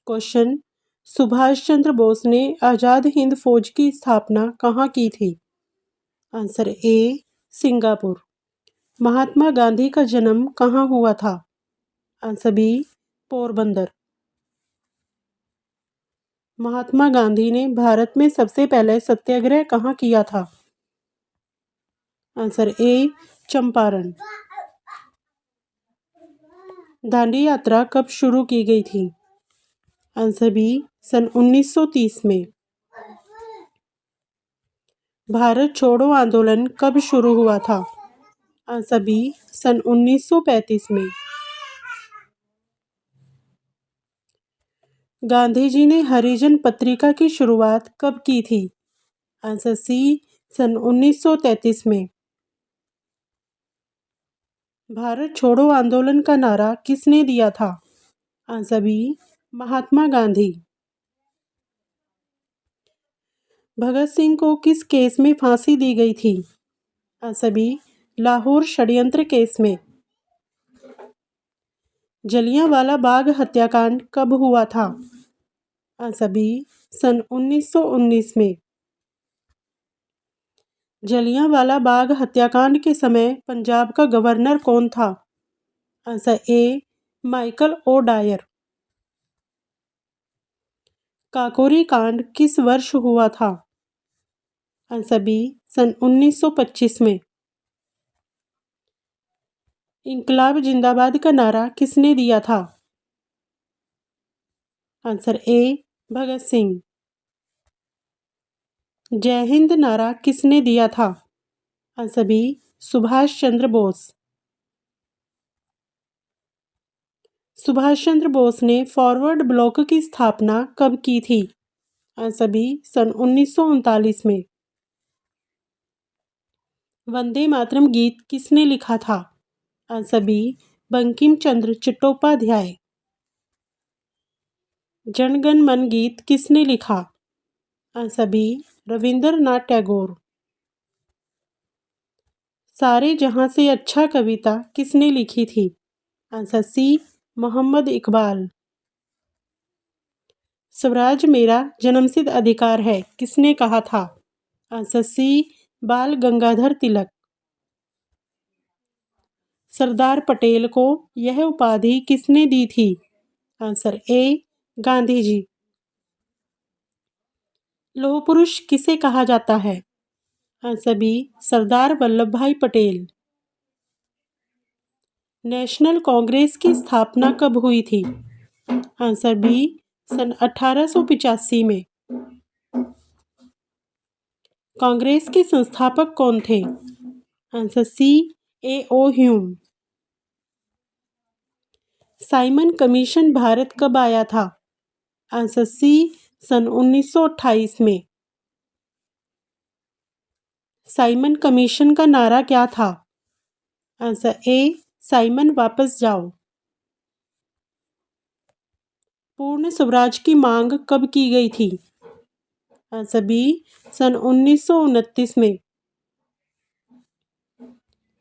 Question, Subhash Chandra Bose ने आज़ाद हिंद फौज की स्थापना कहाँ की थी? Answer A, Singapore. Mahatma Gandhi का जन्म कहाँ हुआ था? Answer B, Porbandar. महात्मा गांधी ने भारत में सबसे पहले सत्याग्रह कहाँ किया था? आंसर ए, चंपारण। दांडी यात्रा कब शुरू की गई थी? आंसर बी, सन 1930 में। भारत छोड़ो आंदोलन कब शुरू हुआ था? आंसर बी, सन 1935 में। गांधी जी ने हरिजन पत्रिका की शुरुआत कब की थी? आंसर सी, सन 1933 में। भारत छोड़ो आंदोलन का नारा किसने दिया था? Answer B, Mahatma Gandhi. भगत सिंह को किस केस में फांसी दी गई थी? आंसर बी, लाहौर षड्यंत्र केस में। जलियांवाला बाग हत्याकांड कब हुआ था? आंसर बी, सन 1919 में। जलियांवाला बाग हत्याकांड के समय पंजाब का गवर्नर कौन था? Answer A, Michael O'Dwyer. Kakori कांड किस वर्ष हुआ था? आंसर बी, सन 1925 में। इंकलाब जिंदाबाद का नारा किसने दिया था? आंसर ए, भगत सिंह। जय हिंद नारा किसने दिया था? Answer B, Subhash Chandra Bose. सुभाष चंद्र बोस ने फॉरवर्ड ब्लॉक की स्थापना कब की थी? आंसर बी, सन 1939 में। वंदे मातरम गीत किसने लिखा था? Answer B, Bankim Chandra Chattopadhyay. जनगण मन गीत किसने लिखा? Answer B, Rabindranath Tagore. सारे जहां से अच्छा कविता किसने लिखी थी? Answer C, Mohammad Iqbal. स्वराज मेरा जन्मसिद्ध अधिकार है किसने कहा था? आंसर सी, बाल गंगाधर तिलक। सरदार पटेल को यह उपाधि किसने दी थी? आंसर ए, गांधी जी। लौह पुरुष किसे कहा जाता है? आंसर बी, सरदार वल्लभ भाई पटेल। नेशनल कांग्रेस की स्थापना कब हुई थी? आंसर बी, सन 1885 में। कांग्रेस के संस्थापक कौन थे? Answer C, A O Hume. Simon Commission Bharat कब आया था? आंसर सी, सन 1928 में। साइमन कमीशन का नारा क्या था? आंसर ए, साइमन वापस जाओ। पूर्ण स्वराज की मांग कब की गई थी? आंसर बी, सन 1929 में।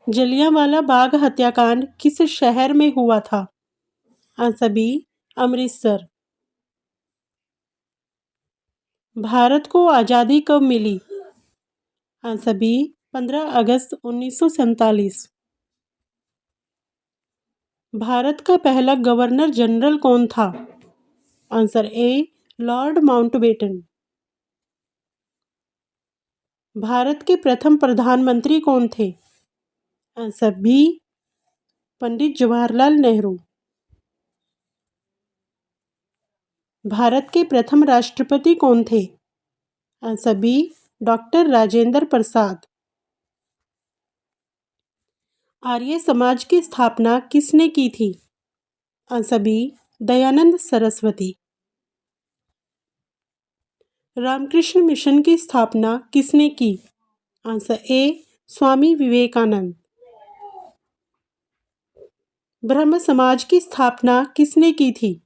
जलियांवाला बाग हत्याकांड किस शहर में हुआ था? Answer B, Amritsar. भारत को आज़ादी कब मिली? आंसर बी, 15 अगस्त 1947। भारत का पहला गवर्नर जनरल कौन था? Answer A, lord Mountbatten. Bharat के प्रथम प्रधानमंत्री कौन थे? Answer B, Pandit Jawaharlal Nehru. भारत के प्रथम राष्ट्रपति कौन थे? Answer B, doctor Rajendra Prasad. Arya Samaj की स्थापना किसने की थी? Answer B, Dayanand Saraswati. Ramakrishna mission की स्थापना किसने की? Answer A, Swami Vivekananda. ब्रह्म समाज की स्थापना किसने की थी?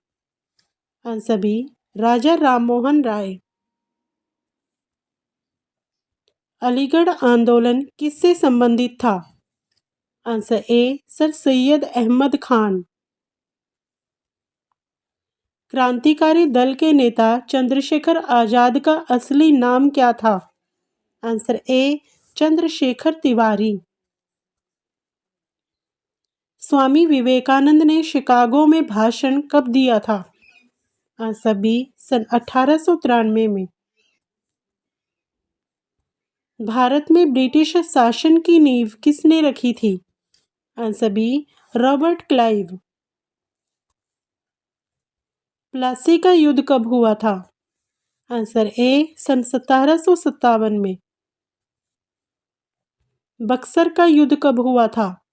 Answer B, Raja Rammohan Roy. अलीगढ़ आंदोलन किससे संबंधित था? Answer A, sir Syed Ahmad Khan. क्रांतिकारी दल के नेता चंद्रशेखर आजाद का असली नाम क्या था? Answer A Chandrashekhar Tiwari. स्वामी विवेकानंद ने शिकागो में भाषण कब दिया था? आंसर बी सन 1893 में। भारत में ब्रिटिश शासन की नींव किसने रखी थी? Answer B Robert Clive. Plassey का युद्ध कब हुआ था? आंसर ए सन 1757 में। बक्सर का युद्ध कब हुआ था?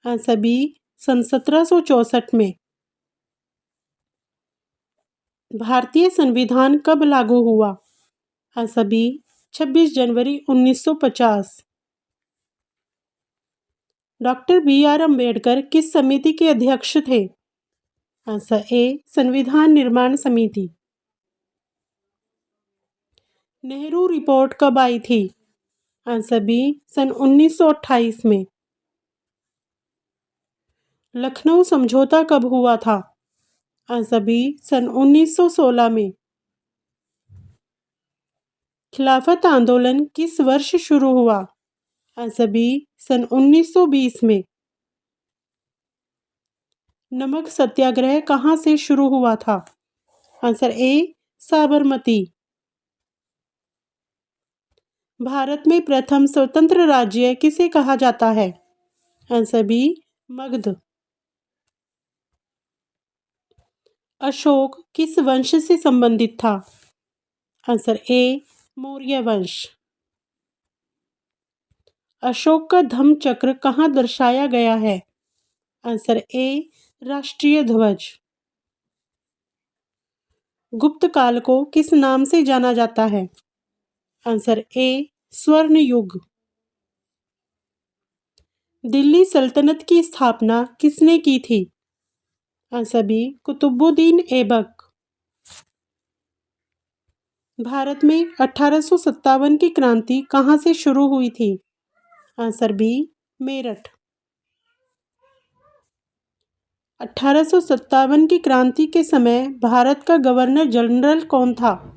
आंसर बी सन 1764 में। भारतीय संविधान कब लागू हुआ? आंसर बी 26 जनवरी 1950। डॉक्टर बी आर अम्बेडकर किस समिति के अध्यक्ष थे? आंसर ए संविधान निर्माण समिति। नेहरू रिपोर्ट कब आई थी? आंसर बी सन 1928 में। लखनऊ समझौता कब हुआ था? आंसर बी सन 1916 में। खिलाफत आंदोलन किस वर्ष शुरू हुआ? आंसर बी सन 1920 में। नमक सत्याग्रह कहाँ से शुरू हुआ था? आंसर ए साबरमती। भारत में प्रथम स्वतंत्र राज्य किसे कहा जाता है? Answer B Magadh. अशोक किस वंश से संबंधित था? आंसर ए मौर्य वंश। अशोक का धम्म चक्र कहाँ दर्शाया गया है? आंसर ए राष्ट्रीय ध्वज। गुप्त काल को किस नाम से जाना जाता है? आंसर ए स्वर्ण युग। दिल्ली सल्तनत की स्थापना किसने की थी? Answer B Qutbuddin Aibak. भारत में 1857 की क्रांति कहाँ से शुरू हुई थी? Answer B Meerut. 1857 की क्रांति के समय भारत का गवर्नर जनरल कौन था?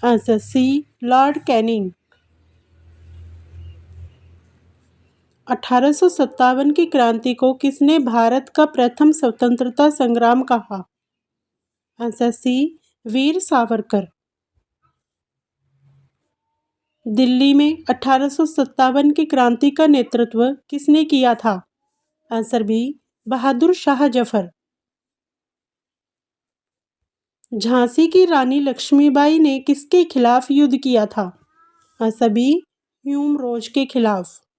Answer C Lord Canning. 1857 की क्रांति को किसने भारत का प्रथम स्वतंत्रता संग्राम कहा? Answer C Veer Savarkar. दिल्ली में 1857 की क्रांति का नेतृत्व किसने किया था? Answer B Bahadur Shah Zafar. झांसी की रानी लक्ष्मीबाई ने किसके खिलाफ युद्ध किया था? आंसर बी ह्यूम रोज के खिलाफ।